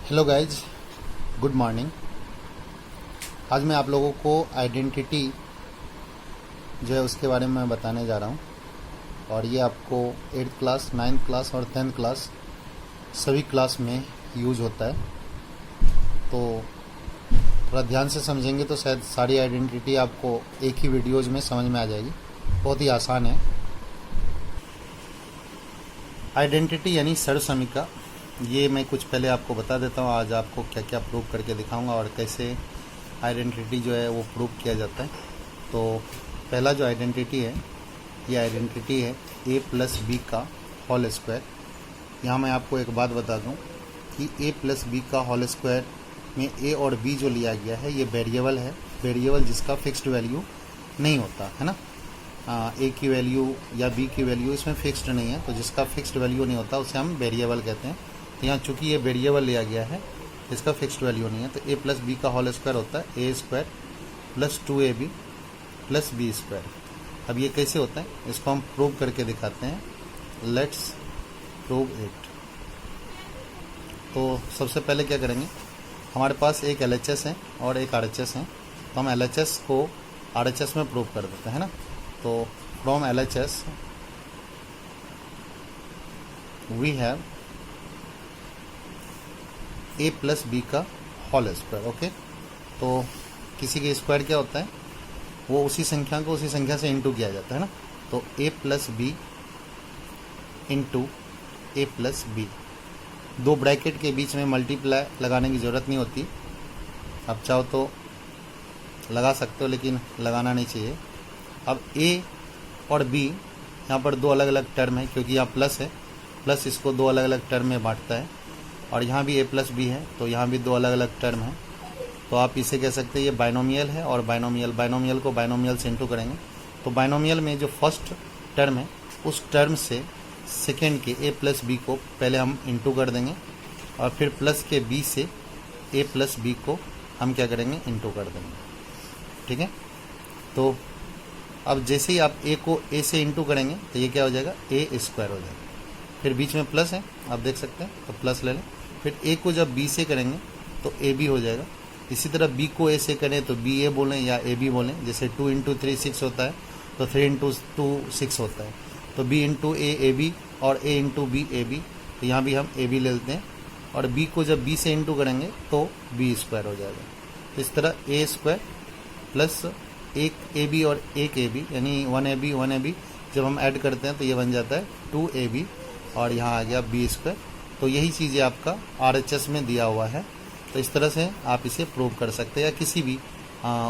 Hello guys, good morning. आज मैं आप लोगों को आइडेंटिटी जो है उसके बारे में बताने जा रहा हूँ। और ये आपको 8th क्लास, 9th क्लास और 10th क्लास सभी क्लास में यूज होता है। तो थोड़ा ध्यान से समझेंगे तो शायद सारी आइडेंटिटी आपको एक ही वीडियोज़ में समझ में आ जाएगी। बहुत ही आसान है। आइडेंटिटी यानी सर्वसमीका, ये मैं कुछ पहले आपको बता देता हूँ। आज आपको क्या क्या प्रूव करके दिखाऊंगा और कैसे आइडेंटिटी जो है वो प्रूव किया जाता है। तो पहला जो आइडेंटिटी है, ये आइडेंटिटी है a प्लस बी का होल स्क्वायर। यहाँ मैं आपको एक बात बता दूँ कि a प्लस बी का होल स्क्वायर में a और b जो लिया गया है ये वेरिएबल है। वेरिएबल जिसका फिक्स्ड वैल्यू नहीं होता है ना। ए की वैल्यू या बी की वैल्यू इसमें फिक्स्ड नहीं है, तो जिसका फिक्स्ड वैल्यू नहीं होता उसे हम वेरिएबल कहते हैं। तो यहाँ चूंकि ये वेरिएबल लिया गया है, इसका फिक्स्ड वैल्यू नहीं है, तो ए प्लस बी का होल स्क्वायर होता है a square plus 2ab plus B square. अब ये कैसे होता है इसको हम प्रूव करके दिखाते हैं। Let's prove it. तो सबसे पहले क्या करेंगे, हमारे पास एक LHS है और एक RHS है, तो हम LHS को RHS में प्रूव कर देते हैं ना। तो from LHS we have a plus b का होल स्क्वायर। ओके, तो किसी के स्क्वायर क्या होता है, वो उसी संख्या को उसी संख्या से इंटू किया जाता है ना। तो a plus b into a plus b, दो ब्रैकेट के बीच में मल्टीप्लाई लगाने की ज़रूरत नहीं होती। आप चाहो तो लगा सकते हो, लेकिन लगाना नहीं चाहिए। अब a और b यहाँ पर दो अलग अलग टर्म है, क्योंकि यहाँ प्लस है, प्लस इसको दो अलग अलग टर्म में बांटता है। और यहाँ भी a प्लस बी है, तो यहाँ भी दो अलग अलग टर्म है। तो आप इसे कह सकते हैं ये बाइनोमियल है और बाइनोमियल को बाइनोमियल से इंटू करेंगे। तो बाइनोमियल में जो फर्स्ट टर्म है उस टर्म से सेकेंड के a प्लस बी को पहले हम इंटू कर देंगे, और फिर प्लस के b से a प्लस बी को हम क्या करेंगे, इंटू कर देंगे। ठीक है, तो अब जैसे ही आप a को a से इंटू करेंगे तो ये क्या हो जाएगा, a स्क्वायर हो जाएगा। फिर बीच में प्लस है, आप देख सकते हैं, तो प्लस ले लें। फिर a को जब b से करेंगे तो a b हो जाएगा। इसी तरह b को a से करें तो b a बोलें या a b बोलें। जैसे 2 इंटू 3 6 होता है, तो 3 इंटू 2 6 होता है। तो b इंटू a b और a into b a b, तो यहाँ भी हम a b ले लेते हैं। और b को जब b से इंटू करेंगे तो b स्क्वायर हो जाएगा। तो इस तरह a स्क्वायर प्लस एक ab और एक ab यानी 1ab 1ab जब हम ऐड करते हैं तो ये बन जाता है 2ab, और यहाँ आ गया b स्क्वायर। तो यही चीज़ें आपका RHS में दिया हुआ है। तो इस तरह से आप इसे प्रूव कर सकते हैं या किसी भी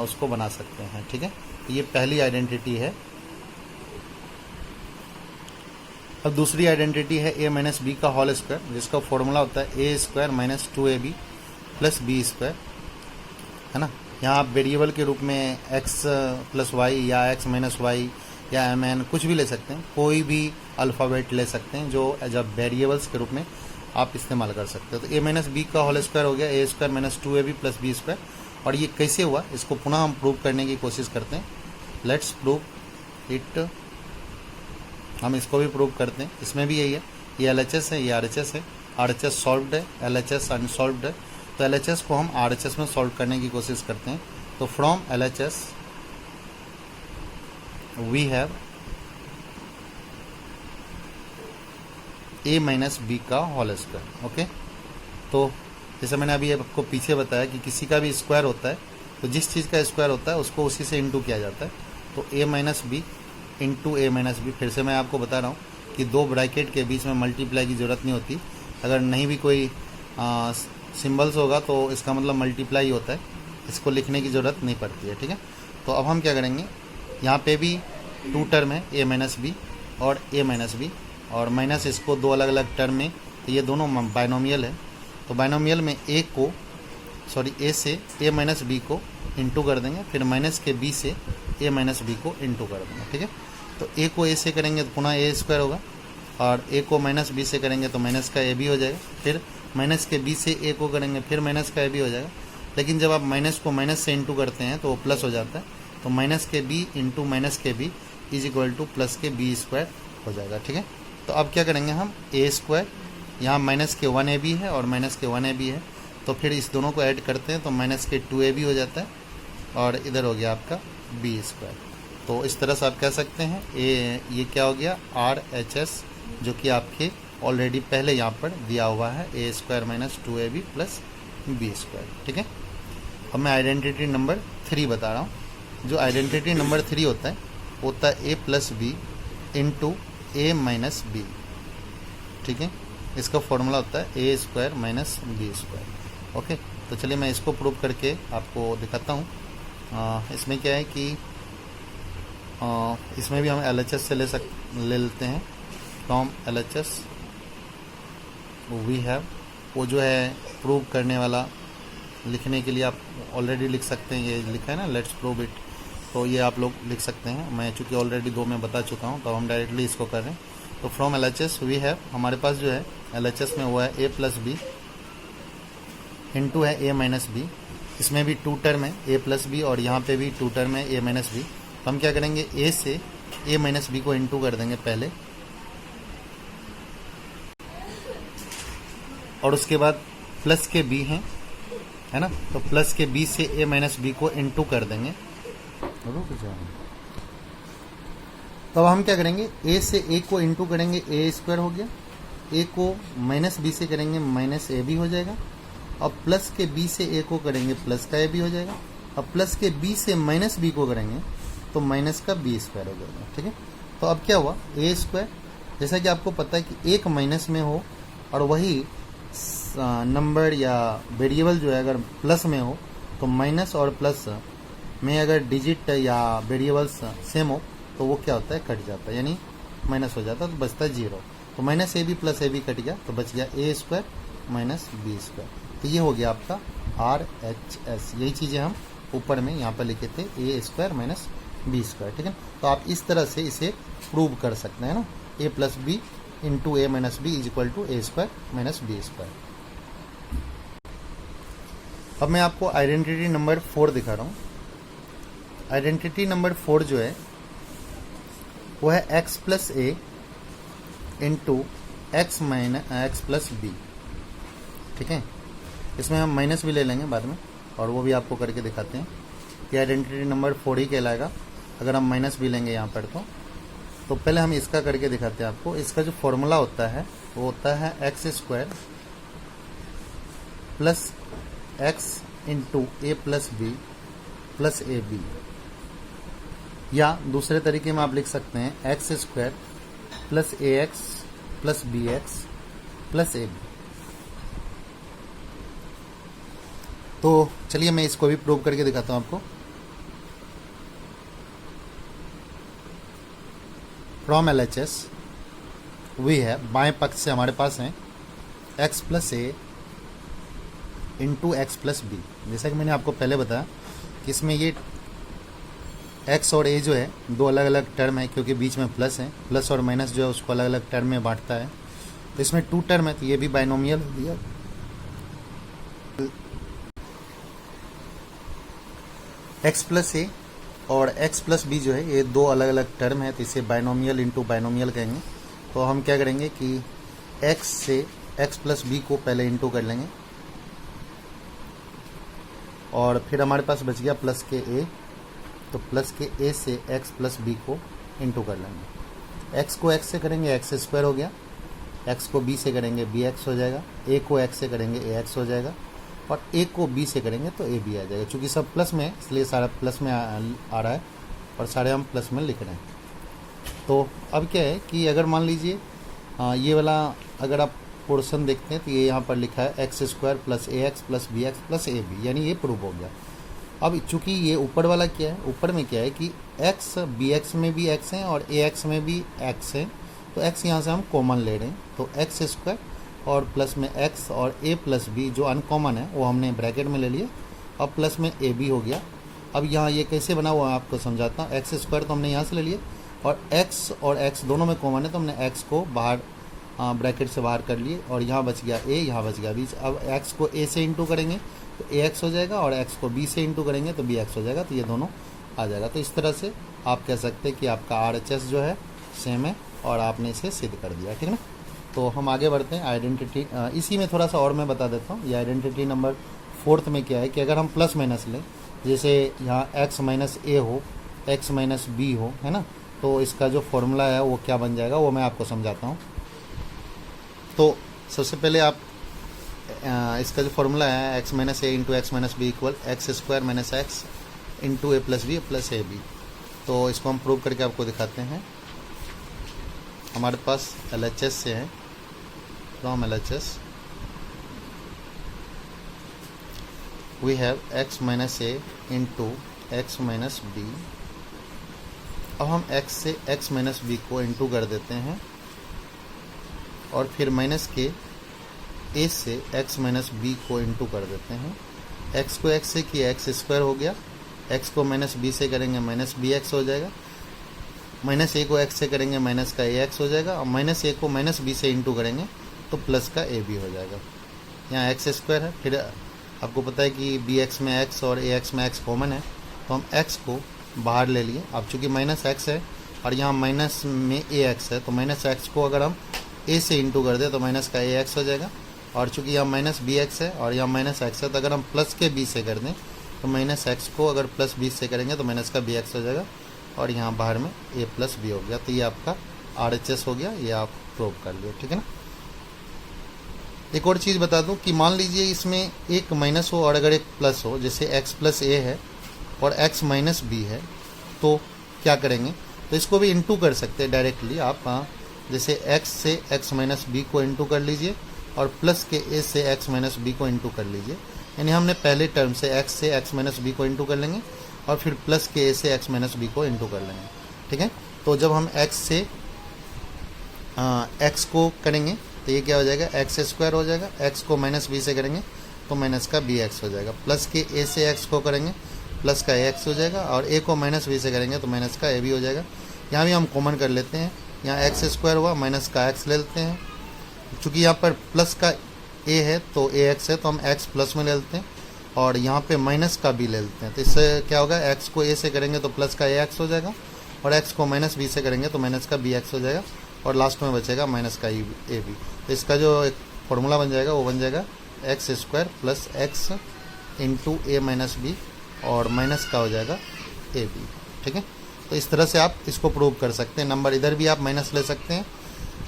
उसको बना सकते हैं। ठीक है, तो ये पहली आइडेंटिटी है। अब दूसरी आइडेंटिटी है a माइनस बी का होल स्क्वायर, जिसका फॉर्मूला होता है a square minus 2ab plus B square, है ना। यहाँ आप वेरिएबल के रूप में x प्लस वाई या x माइनस वाई या mn कुछ भी ले सकते हैं, कोई भी अल्फ़ाबेट ले सकते हैं जो एज अ वेरिएबल्स के रूप में आप इस्तेमाल कर सकते हो। तो a माइनस बी का होल स्क्वायर हो गया a square minus 2ab plus B square. और ये कैसे हुआ इसको पुनः हम प्रूव करने की कोशिश करते हैं। Let's prove it. हम इसको भी प्रूव करते हैं। इसमें भी यही है, ये LHS है, ये RHS है। RHS सॉल्व्ड है, LHS अनसॉल्व्ड है। तो LHS को हम RHS में सॉल्व करने की कोशिश करते हैं। तो from LHS we have a minus b का होल स्क्वायर। ओके, तो जैसे मैंने अभी आपको पीछे बताया कि किसी का भी स्क्वायर होता है तो जिस चीज़ का स्क्वायर होता है उसको उसी से इंटू किया जाता है। तो a minus b into a minus b. फिर से मैं आपको बता रहा हूँ कि दो ब्रैकेट के बीच में मल्टीप्लाई की ज़रूरत नहीं होती। अगर नहीं भी कोई सिंबल्स होगा तो इसका मतलब मल्टीप्लाई होता है, इसको लिखने की ज़रूरत नहीं पड़ती है। ठीक है, तो अब हम क्या करेंगे, यहाँ पे भी 2 टर्म है a माइनस बी और a माइनस बी, और माइनस इसको दो अलग अलग टर्म में, तो ये दोनों बाइनोमियल है। तो बाइनोमियल में a से a माइनस बी को इंटू कर देंगे, फिर माइनस के b से a माइनस बी को इंटू कर देंगे। ठीक है, तो a को a से करेंगे तो पुनः a स्क्वायर होगा, और a को माइनस b से करेंगे तो माइनस का ab हो जाएगा। फिर माइनस के b से a को करेंगे फिर माइनस का ab हो जाएगा। लेकिन जब आप माइनस को माइनस से इंटू करते हैं तो वो प्लस हो जाता है। तो माइनस के b इंटू माइनस के b is equal two plus के b स्क्वायर हो जाएगा। ठीक है, तो अब क्या करेंगे हम a स्क्वायर, यहाँ माइनस के 1ab है और माइनस के 1ab है, तो फिर इस दोनों को ऐड करते हैं तो माइनस के 2ab हो जाता है और इधर हो गया आपका बी स्क्वायर। तो इस तरह से आप कह सकते हैं ये क्या हो गया RHS, जो कि आपके ऑलरेडी पहले यहाँ पर दिया हुआ है a square minus 2ab plus B square. ठीक है, अब मैं आइडेंटिटी नंबर 3 बता रहा हूँ। जो आइडेंटिटी नंबर 3 होता है a plus b into a minus b. ठीक है, इसका फॉर्मूला होता है a square minus b square. Okay, तो चलिए मैं इसको प्रूव करके आपको दिखाता हूँ। इसमें क्या है कि इसमें भी हम LHS से ले लेते हैं। फ्रॉम LHS वी हैव, वो जो है प्रूव करने वाला लिखने के लिए आप ऑलरेडी लिख सकते हैं, ये लिखा है ना लेट्स प्रूव इट, तो ये आप लोग लिख सकते हैं। मैं चूँकि ऑलरेडी 2 में बता चुका हूँ तो हम डायरेक्टली इसको कर रहे हैं। तो फ्रॉम LHS वी हैव, हमारे पास जो है LHS में हुआ है a प्लस बी इंटू है a माइनस बी। इसमें भी 2 टर्म है a प्लस बी और यहाँ पे भी 2 टर्म है a माइनस बी। तो हम क्या करेंगे a से a माइनस बी को इंटू कर देंगे पहले, और उसके बाद प्लस के b हैं, है ना, तो प्लस के b से a माइनस बी को इंटू कर देंगे। तो अब हम क्या करेंगे a से a को इंटू करेंगे a स्क्वायर हो गया, a को माइनस बी से करेंगे माइनस ए बी हो जाएगा, अब प्लस के b से a को करेंगे प्लस का a बी हो जाएगा, अब प्लस के b से माइनस b को करेंगे तो माइनस का b स्क्वायर हो जाएगा। ठीक है, तो अब क्या हुआ a स्क्वायर, जैसा कि आपको पता है कि एक माइनस में हो और वही नंबर या वेरिएबल जो है अगर प्लस में हो तो माइनस और प्लस में अगर डिजिट या वेरिएबल्स सेम हो तो वो क्या होता है कट जाता है, यानी माइनस हो जाता है, तो बचता है 0। तो minus A b plus a b cut गया तो बच गया a square minus b square. तो ये हो गया आपका RHS। यही चीज़ें हम ऊपर में यहाँ पर लिखे थे a square minus b square. ठीक है, तो आप इस तरह से इसे प्रूव कर सकते हैं ना, a plus b into a minus b is equal to a square minus b square. अब मैं आपको आइडेंटिटी नंबर 4 दिखा रहा हूँ। आइडेंटिटी नंबर 4 जो है वो है x plus a into x minus x plus b. ठीक है, इसमें हम माइनस भी ले लेंगे बाद में और वो भी आपको करके दिखाते हैं कि आइडेंटिटी नंबर 4 ही कहलाएगा अगर हम माइनस भी लेंगे यहाँ पर। तो पहले हम इसका करके दिखाते हैं आपको। इसका जो फॉर्मूला होता है वो होता है x square plus x into a plus b plus a b, या दूसरे तरीके में आप लिख सकते हैं x square plus a x plus b x plus a b. तो चलिए मैं इसको भी प्रूव करके दिखाता हूं आपको। फ्रॉम LHS वी है, बाएं पक्ष से हमारे पास है x plus a into x plus B. जैसा कि मैंने आपको पहले बताया कि इसमें ये x और a जो है 2 अलग अलग टर्म है, क्योंकि बीच में प्लस है, प्लस और माइनस जो है उसको अलग अलग टर्म में बांटता है। तो इसमें 2 टर्म है तो ये भी बाइनोमियल हो गया। x प्लस ए और x प्लस बी जो है ये 2 अलग अलग टर्म है, तो इसे बाइनोमियल इंटू बाइनोमियल कहेंगे। तो हम क्या करेंगे कि x से x प्लस बी को पहले इंटू कर लेंगे और फिर हमारे पास बच गया प्लस के a, तो प्लस के a से x प्लस बी को इंटू कर लेंगे। x को x से करेंगे एक्स स्क्वायर हो गया, x को b से करेंगे बी एक्स हो जाएगा, a को x से करेंगे ए एक्स हो जाएगा और a को b से करेंगे तो a b आ जाएगा। चूँकि सब प्लस में है इसलिए सारा प्लस में आ रहा है और सारे हम प्लस में लिख रहे हैं। तो अब क्या है कि अगर मान लीजिए ये वाला अगर आप पोर्शन देखते हैं तो ये यहाँ पर लिखा है x square plus a x plus b x plus a b, यानी ये प्रूव हो गया। अब चूंकि ये ऊपर वाला क्या है, ऊपर में क्या है कि x बी एक्स में भी x है और ए एक्स में भी x है, तो x यहाँ से हम कॉमन ले रहे हैं, तो एक्स स्क्वायर और प्लस में x और a प्लस बी जो अनकॉमन है वो हमने ब्रैकेट में ले लिया, अब प्लस में ए बी हो गया। अब यहाँ ये कैसे बना हुआ है आपको समझाता हूँ। एक्स स्क्वायर तो हमने यहाँ से ले लिया और x दोनों में कॉमन है तो हमने x को बाहर ब्रैकेट से बाहर कर लिए और यहाँ बच गया a, यहाँ बच गया b। अब x को a से इंटू करेंगे तो ax हो जाएगा और x को b से इंटू करेंगे तो bx हो जाएगा, तो ये दोनों आ जाएगा। तो इस तरह से आप कह सकते हैं कि आपका RHS जो है सेम है और आपने इसे सिद्ध कर दिया। ठीक है ना। तो हम आगे बढ़ते हैं आइडेंटिटी। इसी में थोड़ा सा और मैं बता देता हूँ। ये आइडेंटिटी नंबर 4 में क्या है कि अगर हम प्लस माइनस लें, जैसे यहाँ x माइनस ए हो, x माइनस बी हो, है ना, तो इसका जो फॉर्मूला है वो क्या बन जाएगा वो मैं आपको समझाता हूँ। तो सबसे पहले आप इसका जो फॉर्मूला है x minus a into x minus b equal x square minus x into a plus a b. तो इसको हम प्रूव करके आपको दिखाते हैं। हमारे पास LHS से है, from LHS we have x minus a into x minus b. अब हम x से x माइनस बी को इंटू कर देते हैं और फिर माइनस के a से x माइनस बी को इंटू कर देते हैं। x को x से किया एक्स स्क्वायर हो गया, x को माइनस बी से करेंगे माइनस बी एक्स हो जाएगा, माइनस ए को x से करेंगे माइनस का ए एक्स हो जाएगा, और माइनस ए को माइनस बी से इंटू करेंगे तो प्लस का ए बी हो जाएगा। यहाँ एक्स स्क्वायर है, फिर आपको पता है कि बी एक्स में x और ए एक्स में x कॉमन है, तो हम x को बाहर ले लिए। अब चूँकि माइनस एक्स है और यहाँ माइनस में ए एक्स है, तो माइनस एक्स को अगर हम a से इंटू कर दें तो माइनस का ए एक्स हो जाएगा। और चूँकि यहाँ माइनस बी एक्स है और यहाँ माइनस एक्स है, तो अगर हम प्लस के b से कर दें तो माइनस एक्स को अगर प्लस बी से करेंगे तो माइनस का बी एक्स हो जाएगा, और यहाँ बाहर में a प्लस बी हो गया। तो ये आपका RHS हो गया, ये आप प्रूव कर लियो, ठीक है ना। एक और चीज़ बता दूं कि मान लीजिए इसमें एक माइनस हो और अगर एक प्लस हो, जैसे x प्लस ए है और x माइनस बी है, तो क्या करेंगे, तो इसको भी इंटू कर सकते हैं डायरेक्टली आप। जैसे x से x माइनस बी को इंटू कर लीजिए और प्लस के a से x माइनस बी को इंटू कर लीजिए। यानी हमने पहले टर्म से x माइनस बी को इंटू कर लेंगे और फिर प्लस के a से x माइनस बी को इंटू कर लेंगे, ठीक है। तो जब हम x से x को करेंगे तो ये क्या हो जाएगा, एक्स स्क्वायर हो जाएगा। x को माइनस बी से करेंगे तो माइनस का बी एक्स हो जाएगा। प्लस के a से x को करेंगे प्लस का ए एक्स हो जाएगा, और a को माइनस बी से करेंगे तो माइनस का ए बी हो जाएगा। यहाँ भी हम कॉमन कर लेते हैं, यहाँ एक्स स्क्वायर हुआ, माइनस का x ले लेते हैं। चूँकि यहाँ पर प्लस का a है तो ए एक्स है, तो हम x प्लस में ले लेते हैं, और यहाँ पे माइनस का b ले लेते हैं। तो इससे क्या होगा, x को a से करेंगे तो प्लस का ए एक्स हो जाएगा, और x को माइनस बी से करेंगे तो माइनस का बी एक्स हो जाएगा, और लास्ट में बचेगा माइनस का ए बी। तो इसका जो एक फॉर्मूला बन जाएगा वो बन जाएगा x square plus x into a minus b, और माइनस का हो जाएगा ए बी, ठीक है। तो इस तरह से आप इसको प्रूव कर सकते हैं। नंबर इधर भी आप माइनस ले सकते हैं,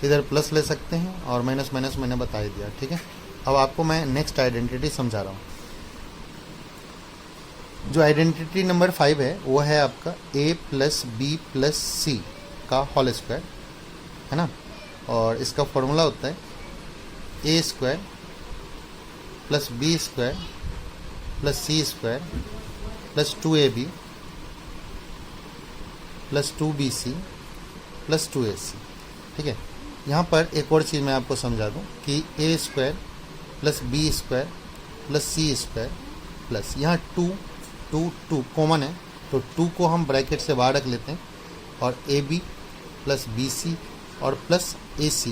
इधर प्लस ले सकते हैं, और माइनस माइनस मैंने बता ही दिया, ठीक है। अब आपको मैं नेक्स्ट आइडेंटिटी समझा रहा हूँ। जो आइडेंटिटी नंबर 5 है वो है आपका a plus b plus c का होल स्क्वायर, है ना। और इसका फॉर्मूला होता है a square plus B square plus C square plus 2ab plus 2bc plus 2ac, ठीक है। यहाँ पर एक और चीज़ मैं आपको समझा दूँ कि a square plus B square plus C square plus यहाँ 2 कॉमन है, तो 2 को हम ब्रैकेट से बाहर रख लेते हैं, और a b plus b c और प्लस ए सी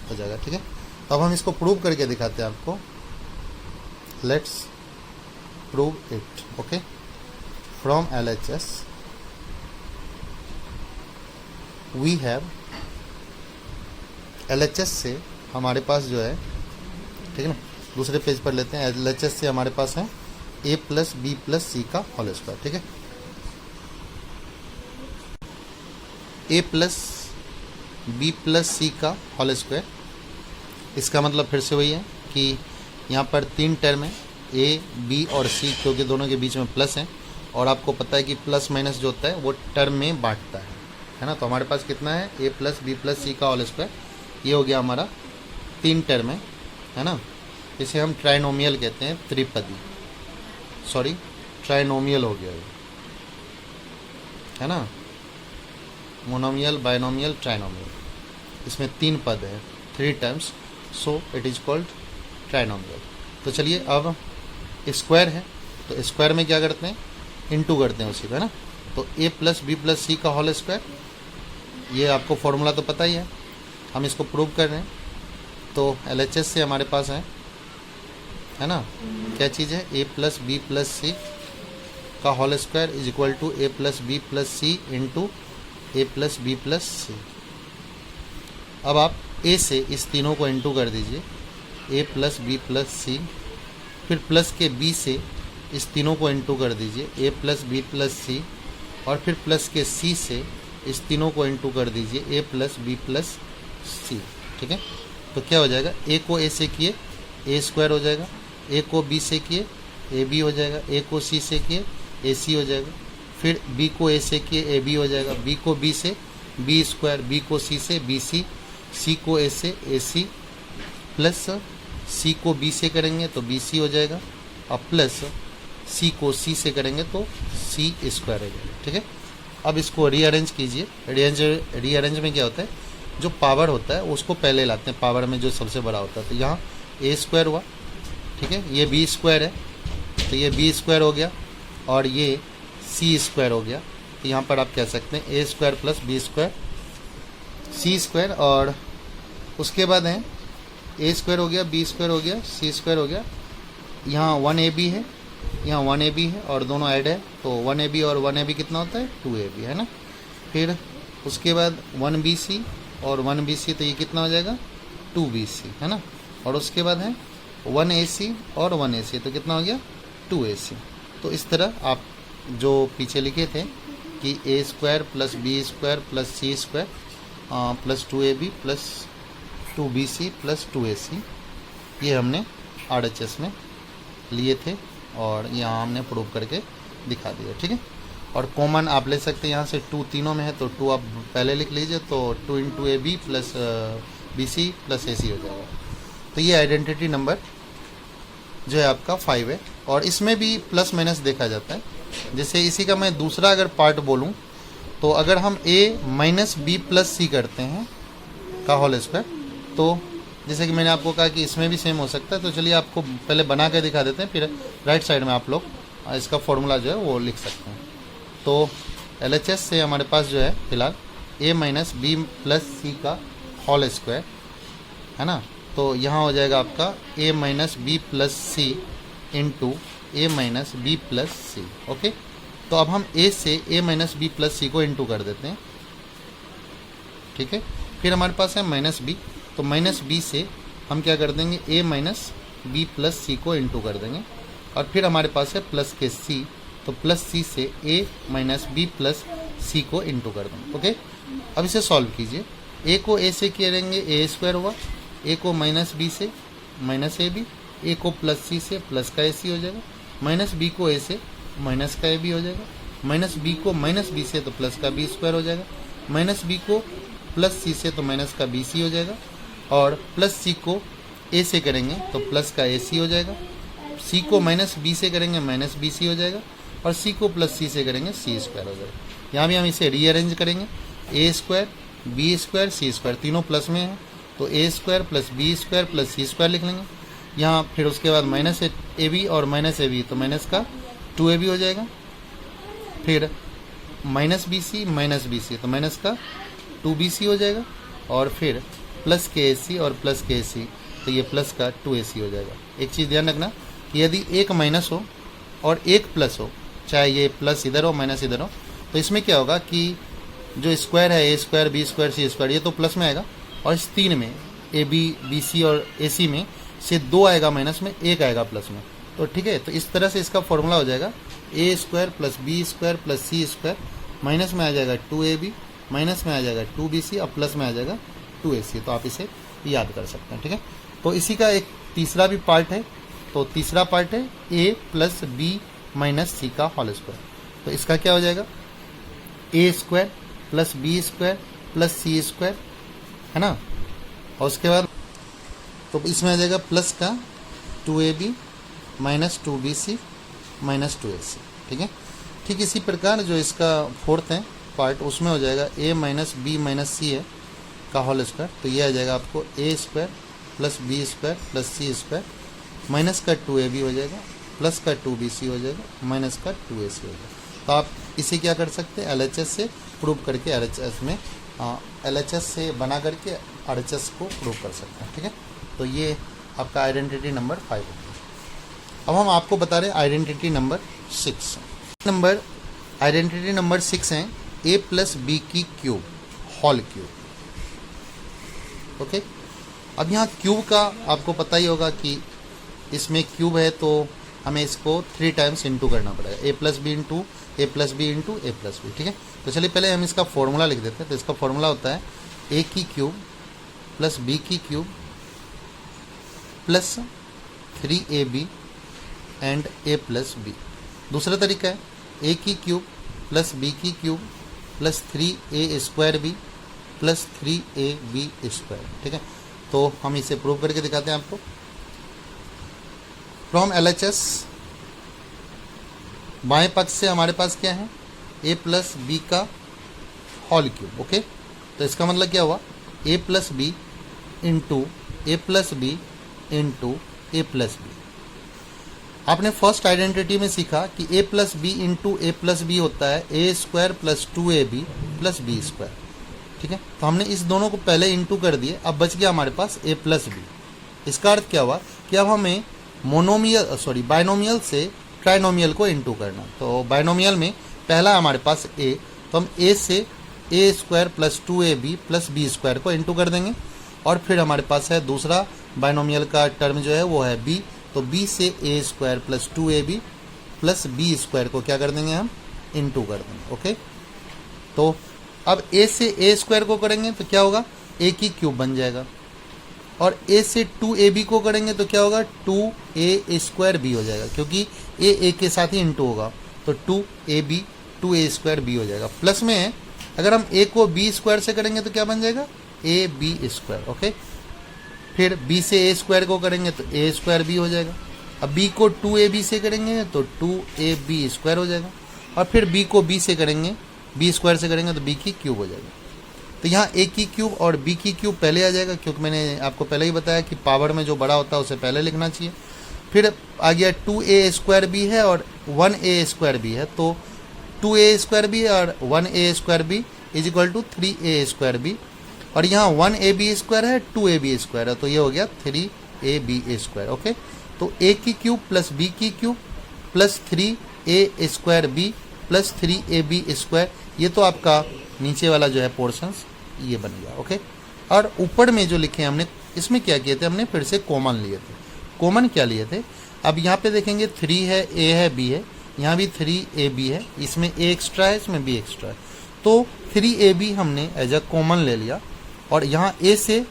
हो जाएगा, ठीक है। तो अब हम इसको प्रूव करके दिखाते हैं आपको। Let's prove it, okay. From LHS we have, LHS से हमारे पास जो है, ठीक है ना, दूसरे पेज पर लेते हैं। LHS से हमारे पास है a plus b plus c का होल स्क्वायर, ठीक है। a plus b plus c का होल स्क्वायर, इसका मतलब फिर से वही है कि यहाँ पर 3 टर्म है, a, b और c, क्योंकि दोनों के बीच में प्लस है, और आपको पता है कि प्लस माइनस जो होता है वो टर्म में बांटता है ना। तो हमारे पास कितना है, a plus b plus c का होल स्क्वायर, ये हो गया हमारा 3 टर्म है ना। इसे हम ट्राइनोमियल कहते हैं, त्रिपदी, सॉरी ट्राइनोमियल हो गया ये, है ना। मोनोमियल, बाइनोमियल, ट्राइनोमियल, इसमें 3 पद है, 3 terms, so it is called trinomial. तो चलिए, अब स्क्वायर है तो स्क्वायर में क्या करते हैं, इंटू करते हैं उसी पे, है ना। तो a plus b plus c का होल स्क्वायर, ये आपको फॉर्मूला तो पता ही है, हम इसको प्रूव कर रहे हैं। तो LHS से हमारे पास है ना, क्या चीज़ है, a plus b plus c का whole square is equal to a plus b plus c into a plus b plus c. अब आप ए से इस तीनों को इनटू कर दीजिए, ए प्लस बी प्लस सी, फिर प्लस के बी से इस तीनों को इनटू कर दीजिए, ए प्लस बी प्लस सी, और फिर प्लस के सी से इस तीनों को इनटू कर दीजिए, ए प्लस बी प्लस सी। ठीक है, तो क्या हो जाएगा, ए को ए से किए ए स्क्वायर हो जाएगा, ए को बी से किए ए बी हो जाएगा, ए को सी से किए ए सी हो जाएगा, फिर बी को ए से किए ए बी हो जाएगा, बी को बी से बी स्क्वायर, बी को सी से बी सी, सी को ए से ए सी, प्लस सी को बी से करेंगे तो बी सी हो जाएगा, और प्लस सी को सी से करेंगे तो सी स्क्वायर हो जाएगा। ठीक है, अब इसको रीअरेंज कीजिए। रीअरेंज में क्या होता है, जो पावर होता है उसको पहले लाते हैं, पावर में जो सबसे बड़ा होता है। तो यहाँ ए स्क्वायर हुआ, ठीक है, ये बी स्क्वायर है तो ये बी स्क्वायर हो गया, और ये सी स्क्वायर हो गया। तो यहाँ पर आप कह सकते हैं ए square plus B square c square, और उसके बाद है ए स्क्वायर हो गया, बी स्क्वायर हो गया, सी स्क्वायर हो गया। यहाँ 1ab है, यहाँ 1ab है, और दोनों ऐड है तो 1ab और 1ab कितना होता है 2ab, है ना। फिर उसके बाद 1bc और 1bc, तो ये कितना हो जाएगा 2bc, है ना। और उसके बाद है 1ac और 1ac, तो कितना हो गया 2ac। तो इस तरह आप जो पीछे लिखे थे कि a square plus B square plus C square plus 2ab plus 2bc plus 2ac, ये हमने RHS में लिए थे और यहाँ हमने प्रूव करके दिखा दिया। ठीक है, और कॉमन आप ले सकते हैं यहाँ से, 2 तीनों में है तो 2 आप पहले लिख लीजिए, तो 2 into a b plus b c plus a c हो जाएगा। तो ये आइडेंटिटी नंबर जो है आपका 5 है, और इसमें भी प्लस माइनस देखा जाता है। जैसे इसी का मैं दूसरा अगर पार्ट बोलूँ तो अगर हम a माइनस बी प्लस सी करते हैं का होल स्क्वायर, तो जैसे कि मैंने आपको कहा कि इसमें भी सेम हो सकता है। तो चलिए आपको पहले बना के दिखा देते हैं, फिर राइट साइड में आप लोग इसका फॉर्मूला जो है वो लिख सकते हैं। तो LHS से हमारे पास जो है फिलहाल a minus b plus c का होल स्क्वायर, है ना। तो यहाँ हो जाएगा आपका a minus b plus c into a minus b plus c. Okay, तो अब हम a से a minus b plus c को इंटू कर देते हैं। ठीक है, फिर हमारे पास है माइनस बी, तो माइनस बी से हम क्या कर देंगे a minus b plus c को इंटू कर देंगे, और फिर हमारे पास है प्लस के c, तो प्लस c से a minus b plus c को इंटू कर देंगे। ओके, अब इसे सॉल्व कीजिए। a को a से करेंगे a स्क्वायर हुआ, a को माइनस बी से माइनस ए बी, a को प्लस सी से प्लस का ए सी हो जाएगा, माइनस बी को a से माइनस का ए बी हो जाएगा, माइनस बी को माइनस बी से तो प्लस का बी स्क्वायर हो जाएगा, माइनस बी को प्लस सी से तो माइनस का बी सी हो जाएगा, और प्लस सी को ए से करेंगे तो प्लस का ए सी हो जाएगा, सी को माइनस बी से करेंगे माइनस बी सी हो जाएगा, और सी को प्लस सी से करेंगे सी स्क्वायर हो जाएगा। यहाँ भी हम इसे रीअरेंज करेंगे, a square b square c square तीनों प्लस में है, तो a square plus B square plus C square लिख लेंगे यहाँ। फिर उसके बाद माइनस ए बी और माइनस ए बी, तो माइनस का 2ab हो जाएगा, फिर माइनस बी सी तो माइनस का 2bc हो जाएगा, और फिर प्लस के ए सी और प्लस के ए सी, तो ये प्लस का 2ac हो जाएगा। एक चीज़ ध्यान रखना कि यदि एक माइनस हो और एक प्लस हो, चाहे ये प्लस इधर हो माइनस इधर हो, तो इसमें क्या होगा कि जो स्क्वायर है a square b square c square, ये तो प्लस में आएगा, और इस 3 में ए बी बी सी और ए सी में से 2 आएगा माइनस में, 1 आएगा प्लस में। तो ठीक है, तो इस तरह से इसका फॉर्मूला हो जाएगा a square plus B square plus C square, minus में आ जाएगा 2ab, माइनस में आ जाएगा 2bc, और प्लस में आ जाएगा 2ac। तो आप इसे याद कर सकते हैं। ठीक है, तो इसी का एक तीसरा भी पार्ट है, तो तीसरा पार्ट है a plus b minus c का होल स्क्वायर। तो इसका क्या हो जाएगा a square plus B square plus C square, है ना। और उसके बाद तो इसमें आ जाएगा प्लस का 2ab minus 2bc minus 2ac। ठीक है, ठीक इसी प्रकार जो इसका फोर्थ है पार्ट, उसमें हो जाएगा a माइनस बी माइनस सी है का होल स्क्वायर। तो ये आ जाएगा आपको a square plus B square plus C square, minus का 2ab हो जाएगा, प्लस का 2bc हो जाएगा, माइनस का 2ac हो जाएगा। तो आप इसे क्या कर सकते हैं, LHS से प्रूव करके RHS में LHS से बना करके RHS को प्रूव कर सकते हैं। ठीक है, तो ये आपका आइडेंटिटी नंबर 5 है। अब हम आपको बता रहे हैं आइडेंटिटी नंबर 6। आइडेंटिटी नंबर 6 है a प्लस बी की क्यूब होल क्यूब। ओके। अब यहाँ क्यूब का आपको पता ही होगा कि इसमें क्यूब है तो हमें इसको 3 टाइम्स इंटू करना पड़ेगा, ए plus b into a plus b into a plus b. ठीक है, तो चलिए पहले हम इसका फॉर्मूला लिख देते हैं। तो इसका फॉर्मूला होता है ए की क्यूब प्लस बी की cube plus 3ab and a plus b. दूसरा तरीका है ए की क्यूब प्लस बी की cube plus 3a square b plus 3ab square. ठीक है, तो हम इसे प्रूव करके दिखाते हैं आपको। फ्रॉम LHS बाएं पक्ष से हमारे पास क्या है, a प्लस बी का होल क्यूब। ओके, तो इसका मतलब क्या हुआ, a plus b into a plus b into a plus b. आपने फर्स्ट आइडेंटिटी में सीखा कि a plus b into a plus b होता है a square plus 2ab plus B square. ठीक है, तो हमने इस दोनों को पहले इंटू कर दिए, अब बच गया हमारे पास a प्लस बी। इसका अर्थ क्या हुआ कि अब हमें बाइनोमियल से ट्राइनोमियल को इंटू करना। तो बाइनोमियल में पहला हमारे पास a, तो हम a से a square plus 2ab plus B square को इंटू कर देंगे, और फिर हमारे पास है दूसरा बाइनोमियल का टर्म जो है वो है b, तो b से a square plus 2ab plus B square को क्या कर देंगे, हम इंटू कर देंगे। ओके, तो अब a से ए स्क्वायर को करेंगे तो क्या होगा, a की क्यूब बन जाएगा, और a से 2ab को करेंगे तो क्या होगा, 2a स्क्वायर b हो जाएगा, क्योंकि a के साथ ही इंटू होगा, तो 2ab 2a स्क्वायर b हो जाएगा। प्लस में है, अगर हम a को b स्क्वायर से करेंगे तो क्या बन जाएगा, ab स्क्वायर। ओके, फिर b से a स्क्वायर को करेंगे तो a स्क्वायर b हो जाएगा। अब b को 2ab से करेंगे तो 2ab स्क्वायर हो जाएगा, और फिर b को b से करेंगे, b स्क्वायर से करेंगे तो b की क्यूब हो जाएगा। तो यहाँ a की क्यूब और b की क्यूब पहले आ जाएगा, क्योंकि मैंने आपको पहले ही बताया कि पावर में जो बड़ा होता है उसे पहले लिखना चाहिए। फिर आ गया 2a स्क्वायर b है और 1a स्क्वायर b है, तो 2a स्क्वायर b और 1a square b is equal to 3a square b, और यहाँ 1ab स्क्वायर है 2ab स्क्वायर है, तो ये हो गया 3ab स्क्वायर। ओके, तो a की क्यूब प्लस b की cube plus 3a square b plus 3ab square, ये तो आपका नीचे वाला जो है पोर्शंस ये बन गया। ओके, और ऊपर में जो लिखे हमने, इसमें क्या किए थे, हमने फिर से कॉमन लिए थे। कॉमन क्या लिए थे, अब यहाँ पे देखेंगे 3 है, a है, b है, यहाँ भी 3ab है, इसमें a एक्स्ट्रा है, इसमें b एक्स्ट्रा है, तो 3ab हमने एज अ कॉमन ले लिया, और यहाँ a से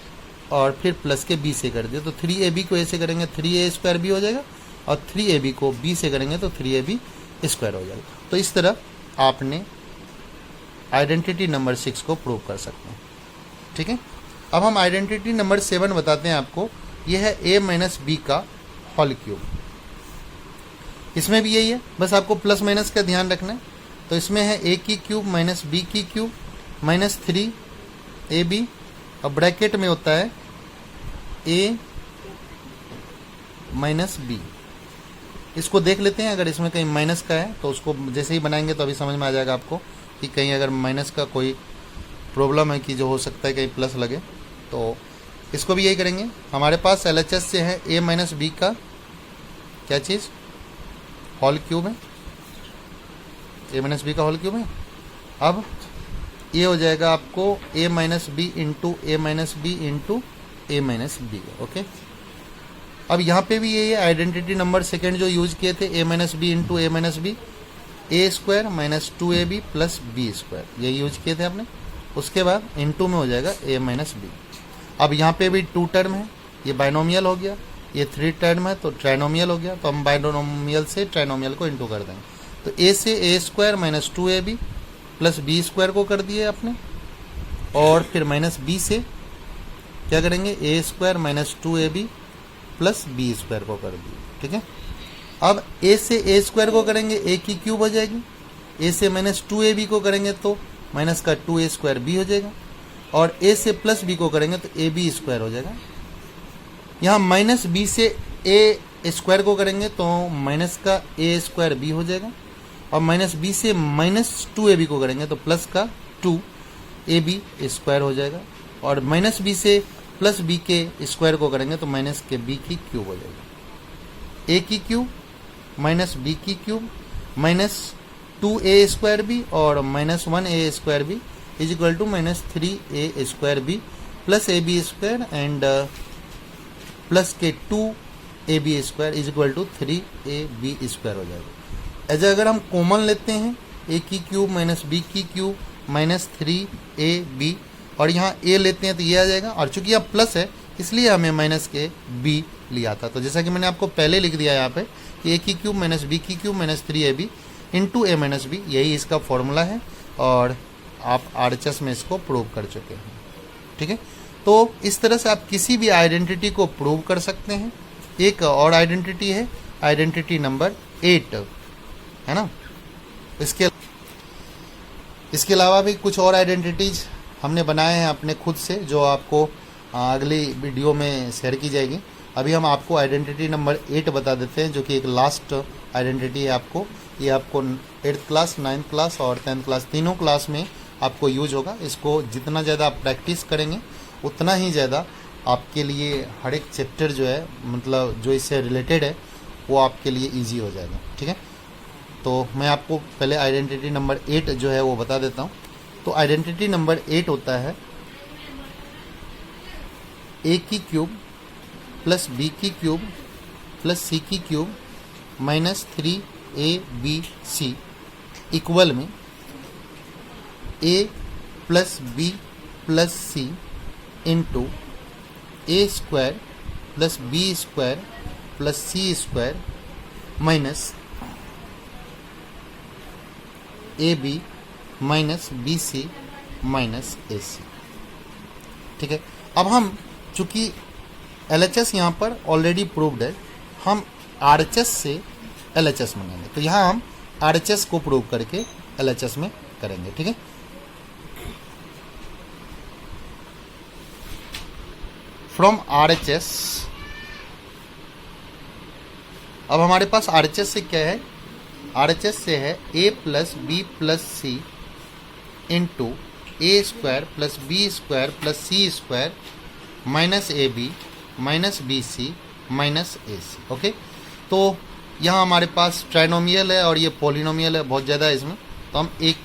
और फिर प्लस के b से कर दिया, तो 3ab को a से करेंगे 3a स्क्वायर b हो जाएगा, और 3ab को b से करेंगे तो 3ab स्क्वायर हो जाएगा। तो इस तरह आपने आइडेंटिटी नंबर 6 को प्रूव कर सकते हैं। ठीक है, अब हम आइडेंटिटी नंबर 7 बताते हैं आपको। यह है a माइनस बी का होल क्यूब। इसमें भी यही है, बस आपको प्लस माइनस का ध्यान रखना है। तो इसमें है a की क्यूब माइनस बी की क्यूब माइनस 3ab, और ब्रैकेट में होता है a माइनस बी। इसको देख लेते हैं, अगर इसमें कहीं माइनस का है तो उसको जैसे ही बनाएंगे तो अभी समझ में आ जाएगा आपको कि कहीं अगर माइनस का कोई प्रॉब्लम है कि जो हो सकता है कहीं प्लस लगे, तो इसको भी यही करेंगे। हमारे पास LHS से है a माइनस बी का क्या चीज़, होल क्यूब है, a माइनस बी का होल क्यूब है। अब ये हो जाएगा आपको a minus b into a minus b into a minus b. Okay, अब यहाँ पे भी ये आइडेंटिटी नंबर सेकेंड जो यूज किए थे, a minus b into a minus b, a square minus 2ab plus B square, ये यूज किए थे आपने। उसके बाद इंटू में हो जाएगा a माइनस बी। अब यहाँ पे भी 2 टर्म है, ये बाइनोमियल हो गया, ये 3 टर्म है तो ट्राइनोमियल हो गया, तो हम बाइनोमियल से ट्राइनोमियल को इंटू कर देंगे। तो a से a square minus 2ab plus B square को कर दिए आपने, और फिर माइनस बी से क्या करेंगे, a square minus 2ab plus B square को कर दिए। ठीक है, अब a से ए स्क्वायर को करेंगे a की क्यूब हो जाएगी, a से माइनस 2ab को करेंगे तो माइनस का 2a स्क्वायर b हो जाएगा, और a से प्लस b को करेंगे तो ab स्क्वायर हो जाएगा। यहाँ माइनस b से a स्क्वायर को करेंगे तो माइनस का a स्क्वायर b हो जाएगा, और माइनस b से माइनस 2ab को करेंगे तो प्लस का 2ab स्क्वायर हो जाएगा, और माइनस b से प्लस b के स्क्वायर को करेंगे तो माइनस के b की क्यूब हो जाएगा। a की क्यूब माइनस b की cube minus 2a square b और minus 1a square b is equal to minus 3a square b plus a b square and plus के 2ab square is equal to 3ab square हो जाएगा। ऐसे अगर हम common लेते हैं a की क्यूब माइनस b की क्यूब माइनस 3ab और यहाँ a लेते हैं तो ये आ जाएगा, और चूंकि यहाँ प्लस है इसलिए हमें माइनस के b लिया था। तो जैसा कि मैंने आपको पहले लिख दिया यहाँ पे कि a की क्यूब माइनस b की cube minus 3ab into a minus b, यही इसका फॉर्मूला है और आप RHS में इसको प्रूव कर चुके हैं। ठीक है, तो इस तरह से आप किसी भी आइडेंटिटी को प्रूव कर सकते हैं। एक और आइडेंटिटी है आइडेंटिटी नंबर 8, है ना। इसके अलावा भी कुछ और आइडेंटिटीज हमने बनाए हैं अपने खुद से, जो आपको अगली वीडियो में शेयर की जाएगी। अभी हम आपको आइडेंटिटी नंबर 8 बता देते हैं, जो कि एक लास्ट आइडेंटिटी है आपको। ये आपको 8th क्लास, 9th क्लास और 10th क्लास तीनों क्लास में आपको यूज होगा। इसको जितना ज़्यादा आप प्रैक्टिस करेंगे उतना ही ज़्यादा आपके लिए हर एक चैप्टर जो है, मतलब जो इससे रिलेटेड है, वो आपके लिए इजी हो जाएगा। ठीक है, तो मैं आपको पहले आइडेंटिटी नंबर 8 जो है वो बता देता हूँ। तो आइडेंटिटी नंबर 8 होता है a की क्यूब प्लस b की क्यूब प्लस c की क्यूब माइनस 3abc इक्वल में a plus b plus c into a square plus B square plus C square minus A B minus B C minus A c. ठीक है, अब हम चूंकि LHS यहाँ पर already proved है, हम RHS से LHS मंगाएंगे। तो यहाँ हम RHS को प्रूव करके LHS में करेंगे। ठीक है, फ्रॉम RHS अब हमारे पास RHS से क्या है, RHS से है a plus b plus c into a square plus B square plus C square minus A B minus B C minus A C. Okay, तो यहाँ हमारे पास ट्राइनोमियल है और ये पॉलिनोमियल है, बहुत ज़्यादा है इसमें। तो हम एक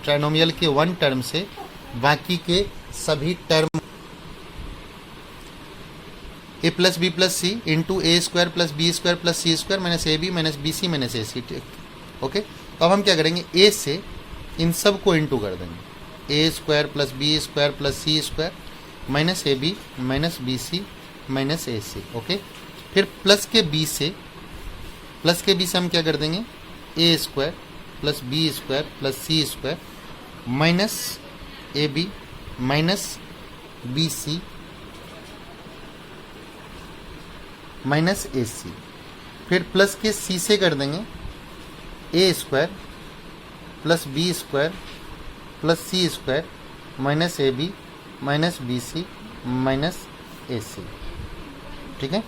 ट्राइनोमियल के वन टर्म से बाकी के सभी term a plus b plus c into a square plus B square plus C square minus A B minus B C minus A c. ठीक, ओके। तो अब हम क्या करेंगे, ए से इन सब को इंटू कर देंगे, A square plus B square plus C square minus A B minus B C minus A C. Okay, फिर प्लस के बी से हम क्या कर देंगे, A square plus B square plus C square minus A B minus B C minus A C. फिर plus के C से कर देंगे A square plus B square plus C square minus A B minus B C minus A c. ठीक है,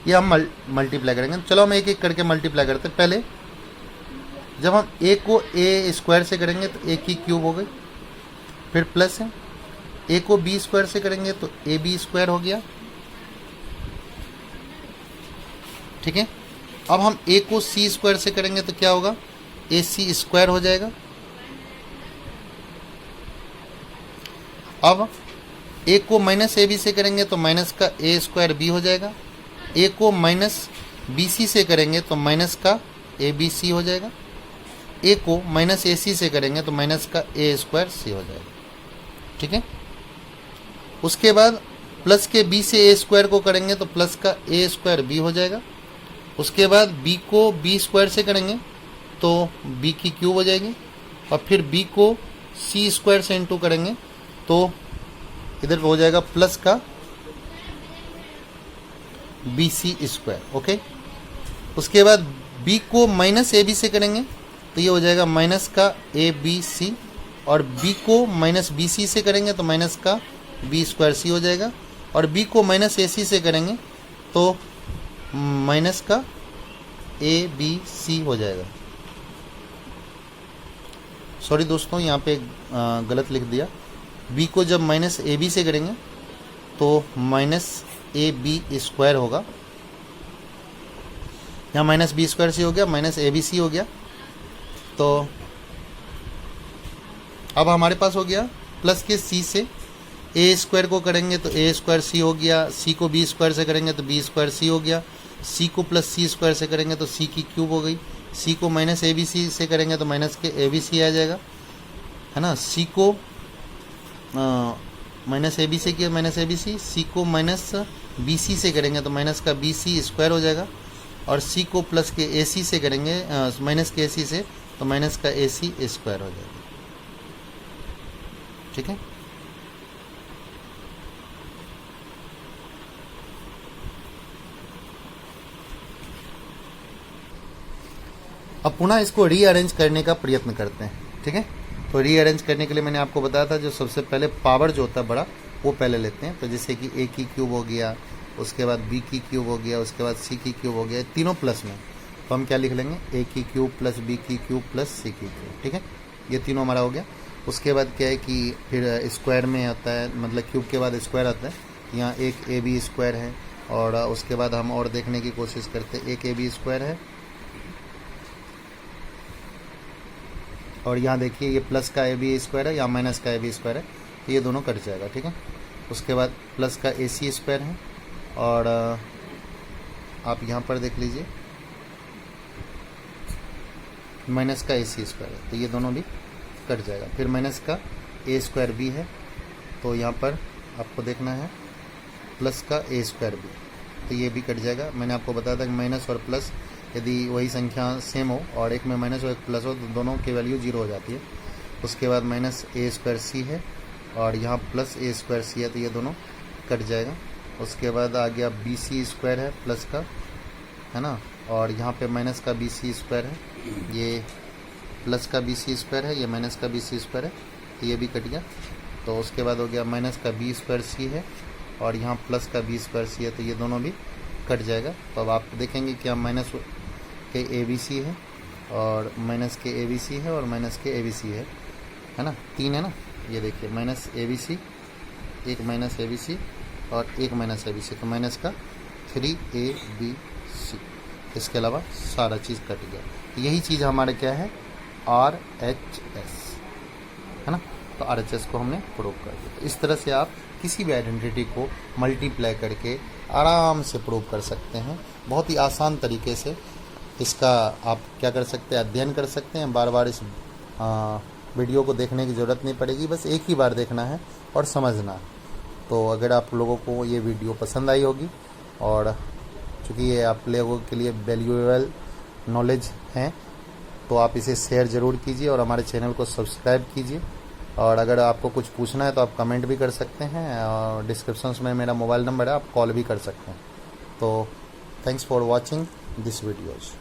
ये हम multiply करेंगे। चलो हम एक एक करके मल्टीप्लाई करते हैं। पहले जब हम ए को ए स्क्वायर से करेंगे तो ए की क्यूब हो गई, फिर प्लस है ए को बी स्क्वायर से करेंगे तो ए बी स्क्वायर हो गया। ठीक है, अब हम ए को सी स्क्वायर से करेंगे तो क्या होगा, ए सी स्क्वायर हो जाएगा। अब ए को माइनस ए बी से करेंगे तो माइनस का ए स्क्वायर बी हो जाएगा। ए को माइनस बी सी से करेंगे तो माइनस का ए बी सी हो जाएगा। ए को माइनस ए सी से करेंगे तो माइनस का ए स्क्वायर सी हो जाएगा। ठीक है, उसके बाद प्लस के बी से ए स्क्वायर को करेंगे तो प्लस का ए स्क्वायर बी हो जाएगा। उसके बाद बी को बी स्क्वायर से करेंगे तो बी की क्यूब हो जाएगी, और फिर बी को सी स्क्वायर से इंटू करेंगे तो इधर हो जाएगा प्लस का बी सी स्क्वायर। ओके, उसके बाद बी को माइनस ए बी से करेंगे तो ये हो जाएगा माइनस का ए बी सी, और बी को माइनस बी सी से करेंगे तो माइनस का बी स्क्वायर सी हो जाएगा, और बी को माइनस ए सी से करेंगे तो माइनस का ए बी सी हो जाएगा। सॉरी दोस्तों, यहाँ पे गलत लिख दिया। बी को जब माइनस ए बी से करेंगे तो माइनस ए बी स्क्वायर होगा, यहाँ माइनस बी स्क्वायर सी हो गया, माइनस ए बी सी हो गया। तो अब हमारे पास हो गया प्लस के सी से ए स्क्वायर को करेंगे तो ए स्क्वायर सी हो गया, सी को बी स्क्वायर से करेंगे तो बी स्क्वायर सी हो गया, सी को प्लस सी स्क्वायर से करेंगे तो सी की क्यूब हो गई, सी को माइनस ए बी सी से करेंगे तो माइनस के ए बी सी आ जाएगा, है ना। सी को माइनस ए बी से किया माइनस ए बी सी, सी को माइनस बी सी से करेंगे तो माइनस का बी सी स्क्वायर हो जाएगा, और सी को प्लस के ए सी से करेंगे माइनस के ए सी से तो माइनस का ए सी स्क्वायर हो जाएगा। ठीक है। अब पुनः इसको रीअरेंज करने का प्रयत्न करते हैं। ठीक है, तो रीअरेंज करने के लिए मैंने आपको बताया था जो सबसे पहले पावर जो होता है बड़ा वो पहले लेते हैं। तो जैसे कि ए की क्यूब हो गया, उसके बाद बी की क्यूब हो गया, उसके बाद सी की क्यूब हो गया, तीनों प्लस में, तो हम क्या लिख लेंगे ए की क्यूब प्लस बी की क्यूब प्लस सी की क्यूब। ठीक है, ये तीनों हमारा हो गया। उसके बाद क्या है कि फिर स्क्वायर में आता है, मतलब क्यूब के बाद स्क्वायर आता है। यहाँ एक ए बी स्क्वायर है, और उसके बाद हम और देखने की कोशिश करते हैं, एक ए बी स्क्वायर है, और यहाँ देखिए ये प्लस का ए बी स्क्वायर है या माइनस का ए बी स्क्वायर है, तो ये दोनों कट जाएगा। ठीक है, उसके बाद प्लस का ए सी स्क्वायर है, और आप यहाँ पर देख लीजिए माइनस का ए सी स्क्वायर है, तो ये दोनों भी कट जाएगा। फिर माइनस का ए स्क्वायर बी है, तो यहाँ पर आपको देखना है प्लस का ए स्क्वायर बी, तो ये भी कट जाएगा। मैंने आपको बताया था कि माइनस और प्लस यदि वही संख्या सेम हो और एक में माइनस और एक प्लस हो तो दोनों की वैल्यू 0 हो जाती है। उसके बाद माइनस ए स्क्वायर सी है, और यहाँ प्लस ए स्क्वायर सी है, तो ये दोनों कट जाएगा। उसके बाद आ गया बी सी स्क्वायर है प्लस का, है ना, और यहाँ पे माइनस का बी सी स्क्वायर है, ये प्लस का बी सी स्क्वायर है, ये माइनस का बी सी स्क्वायर है, तो ये भी कट गया। तो उसके बाद हो गया माइनस का बी स्क्वायर सी है, और यहाँ प्लस का बी स्क्वायर सी है, तो ये दोनों भी कट जाएगा। तो अब आप देखेंगे कि माइनस के ए बी सी है, और माइनस के ए बी सी है, और माइनस के ए बी सी है ना, 3 है ना। ये देखिए माइनस ए बी सी, एक माइनस ए बी सी और एक माइनस ए बी सी, तो माइनस का 3 ए बी सी, इसके अलावा सारा चीज़ कट गया। तो यही चीज़ हमारे क्या है, आर एच एस, है ना। तो आर एच एस को हमने प्रूव कर दिया। तो इस तरह से आप किसी भी आइडेंटिटी को मल्टीप्लाई करके आराम से प्रूव कर सकते हैं, बहुत ही आसान तरीके से। इसका आप क्या कर सकते हैं, अध्ययन कर सकते हैं, बार बार इस वीडियो को देखने की ज़रूरत नहीं पड़ेगी, बस एक ही बार देखना है और समझना है। तो अगर आप लोगों को ये वीडियो पसंद आई होगी, और चूँकि ये आप लोगों के लिए वैल्यूएबल नॉलेज है, तो आप इसे शेयर ज़रूर कीजिए और हमारे चैनल को सब्सक्राइब कीजिए। और अगर आपको कुछ पूछना है तो आप कमेंट भी कर सकते हैं, और डिस्क्रिप्शन में मेरा मोबाइल नंबर है, आप कॉल भी कर सकते हैं। तो thanks for watching this videos.